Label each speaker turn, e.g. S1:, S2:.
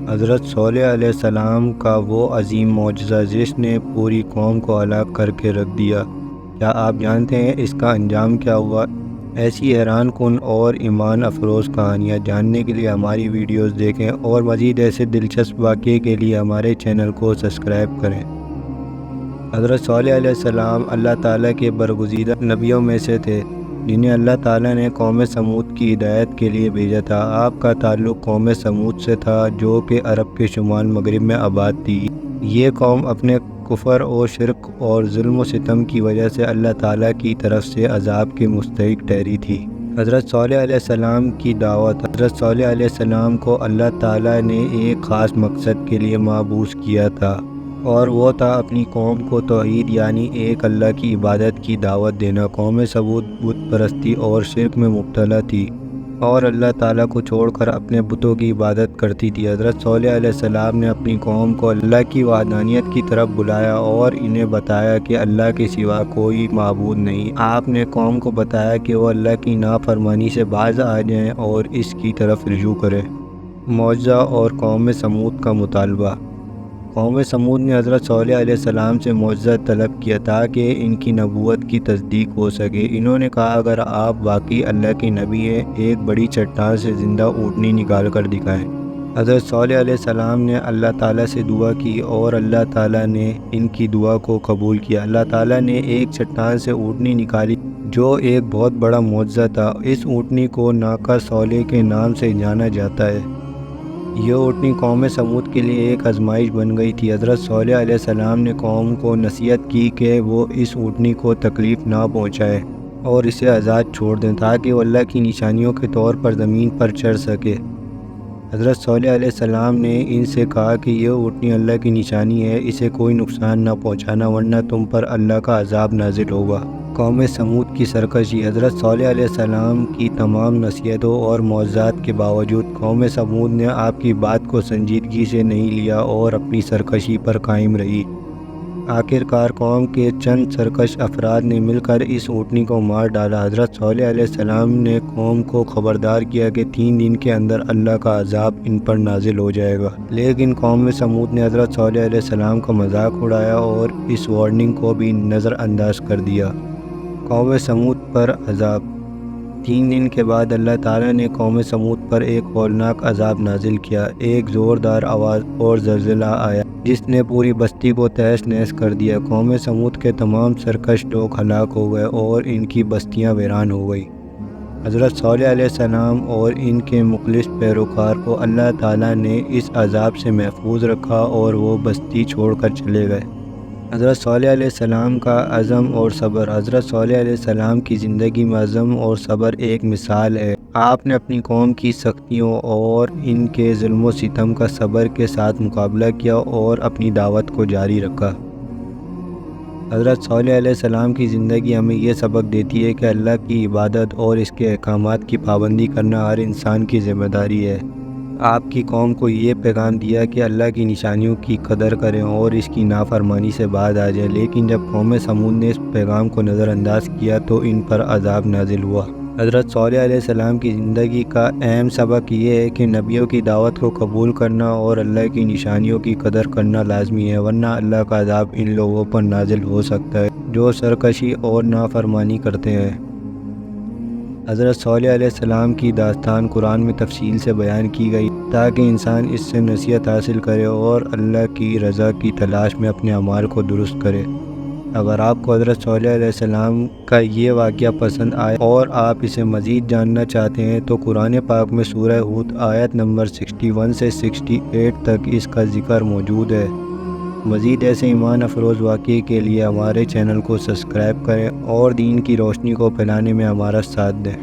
S1: حضرت صالح علیہ السلام کا وہ عظیم معجزہ جس نے پوری قوم کو ہلاک کر کے رکھ دیا، کیا آپ جانتے ہیں اس کا انجام کیا ہوا؟ ایسی حیران کن اور ایمان افروز کہانیاں جاننے کے لیے ہماری ویڈیوز دیکھیں اور مزید ایسے دلچسپ واقعے کے لیے ہمارے چینل کو سبسکرائب کریں۔ حضرت صالح علیہ السلام اللہ تعالیٰ کے برگزیدہ نبیوں میں سے تھے جنہیں اللہ تعالیٰ نے قوم سمود کی ہدایت کے لیے بھیجا تھا۔ آپ کا تعلق قوم سمود سے تھا جو کہ عرب کے شمال مغرب میں آباد تھی۔ یہ قوم اپنے کفر اور شرک اور ظلم و ستم کی وجہ سے اللہ تعالیٰ کی طرف سے عذاب کے مستحق ٹھہری تھی۔ حضرت صالح علیہ السلام کی دعوت۔ حضرت صالح علیہ السلام کو اللہ تعالیٰ نے ایک خاص مقصد کے لیے مبعوث کیا تھا، اور وہ تھا اپنی قوم کو توحید یعنی ایک اللہ کی عبادت کی دعوت دینا۔ قوم سمود بت پرستی اور شرک میں مبتلا تھی اور اللہ تعالیٰ کو چھوڑ کر اپنے بتوں کی عبادت کرتی تھی۔ حضرت صالح علیہ السلام نے اپنی قوم کو اللہ کی وحدانیت کی طرف بلایا اور انہیں بتایا کہ اللہ کے سوا کوئی معبود نہیں۔ آپ نے قوم کو بتایا کہ وہ اللہ کی نافرمانی سے باز آ جائیں اور اس کی طرف رجوع کریں۔ معجزہ اور قوم سمود کا مطالبہ۔ قوم سمود نے حضرت صالح علیہ السلام سے معجزہ طلب کیا تاکہ ان کی نبوت کی تصدیق ہو سکے۔ انہوں نے کہا، اگر آپ واقعی اللہ کے نبی ہیں، ایک بڑی چٹان سے زندہ اونٹنی نکال کر دکھائیں۔ حضرت صالح علیہ السلام نے اللہ تعالیٰ سے دعا کی اور اللہ تعالیٰ نے ان کی دعا کو قبول کیا۔ اللہ تعالیٰ نے ایک چٹان سے اونٹنی نکالی جو ایک بہت بڑا معجزہ تھا۔ اس اونٹنی کو ناقہ صالح کے نام سے جانا جاتا ہے۔ یہ اونٹنی قوم سمود کے لیے ایک آزمائش بن گئی تھی۔ حضرت صالح علیہ السلام نے قوم کو نصیحت کی کہ وہ اس اونٹنی کو تکلیف نہ پہنچائے اور اسے آزاد چھوڑ دیں تاکہ وہ اللہ کی نشانیوں کے طور پر زمین پر چڑھ سکے۔ حضرت صالح علیہ السلام نے ان سے کہا کہ یہ اونٹنی اللہ کی نشانی ہے، اسے کوئی نقصان نہ پہنچانا ورنہ تم پر اللہ کا عذاب نازل ہوگا۔ قوم سمود کی سرکشی۔ حضرت صالح علیہ السلام کی تمام نصیحتوں اور معجزات کے باوجود قوم سمود نے آپ کی بات کو سنجیدگی سے نہیں لیا اور اپنی سرکشی پر قائم رہی۔ آخرکار قوم کے چند سرکش افراد نے مل کر اس اونٹنی کو مار ڈالا۔ حضرت صالح علیہ السلام نے قوم کو خبردار کیا کہ 3 دن کے اندر اللہ کا عذاب ان پر نازل ہو جائے گا، لیکن قوم سمود نے حضرت صالح علیہ السلام کا مذاق اڑایا اور اس وارننگ کو بھی نظر انداز کر دیا۔ قوم سمود پر عذاب۔ 3 دن کے بعد اللہ تعالیٰ نے قوم سمود پر ایک ہولناک عذاب نازل کیا۔ ایک زوردار آواز اور زلزلہ آیا جس نے پوری بستی کو تہس نہس کر دیا۔ قوم سمود کے تمام سرکش لوگ ہلاک ہو گئے اور ان کی بستیاں ویران ہو گئی۔ حضرت صالح علیہ السلام اور ان کے مخلص پیروکار کو اللہ تعالیٰ نے اس عذاب سے محفوظ رکھا اور وہ بستی چھوڑ کر چلے گئے۔ حضرت صالح علیہ السلام کا عزم اور صبر۔ حضرت صالح علیہ السلام کی زندگی میں عزم اور صبر ایک مثال ہے۔ آپ نے اپنی قوم کی سختیوں اور ان کے ظلم و ستم کا صبر کے ساتھ مقابلہ کیا اور اپنی دعوت کو جاری رکھا۔ حضرت صالح علیہ السلام کی زندگی ہمیں یہ سبق دیتی ہے کہ اللہ کی عبادت اور اس کے احکامات کی پابندی کرنا ہر انسان کی ذمہ داری ہے۔ آپ کی قوم کو یہ پیغام دیا کہ اللہ کی نشانیوں کی قدر کریں اور اس کی نافرمانی سے باز آ جائیں، لیکن جب قوم سمود نے اس پیغام کو نظر انداز کیا تو ان پر عذاب نازل ہوا۔ حضرت صالح علیہ السلام کی زندگی کا اہم سبق یہ ہے کہ نبیوں کی دعوت کو قبول کرنا اور اللہ کی نشانیوں کی قدر کرنا لازمی ہے، ورنہ اللہ کا عذاب ان لوگوں پر نازل ہو سکتا ہے جو سرکشی اور نافرمانی کرتے ہیں۔ حضرت صالح علیہ السلام کی داستان قرآن میں تفصیل سے بیان کی گئی تاکہ انسان اس سے نصیحت حاصل کرے اور اللہ کی رضا کی تلاش میں اپنے اعمال کو درست کرے۔ اگر آپ کو حضرت صالح علیہ السلام کا یہ واقعہ پسند آئے اور آپ اسے مزید جاننا چاہتے ہیں تو قرآن پاک میں سورہ ہود آیت نمبر 61 سے 68 تک اس کا ذکر موجود ہے۔ مزید ایسے ایمان افروز واقعے کے لیے ہمارے چینل کو سبسکرائب کریں اور دین کی روشنی کو پھیلانے میں ہمارا ساتھ دیں۔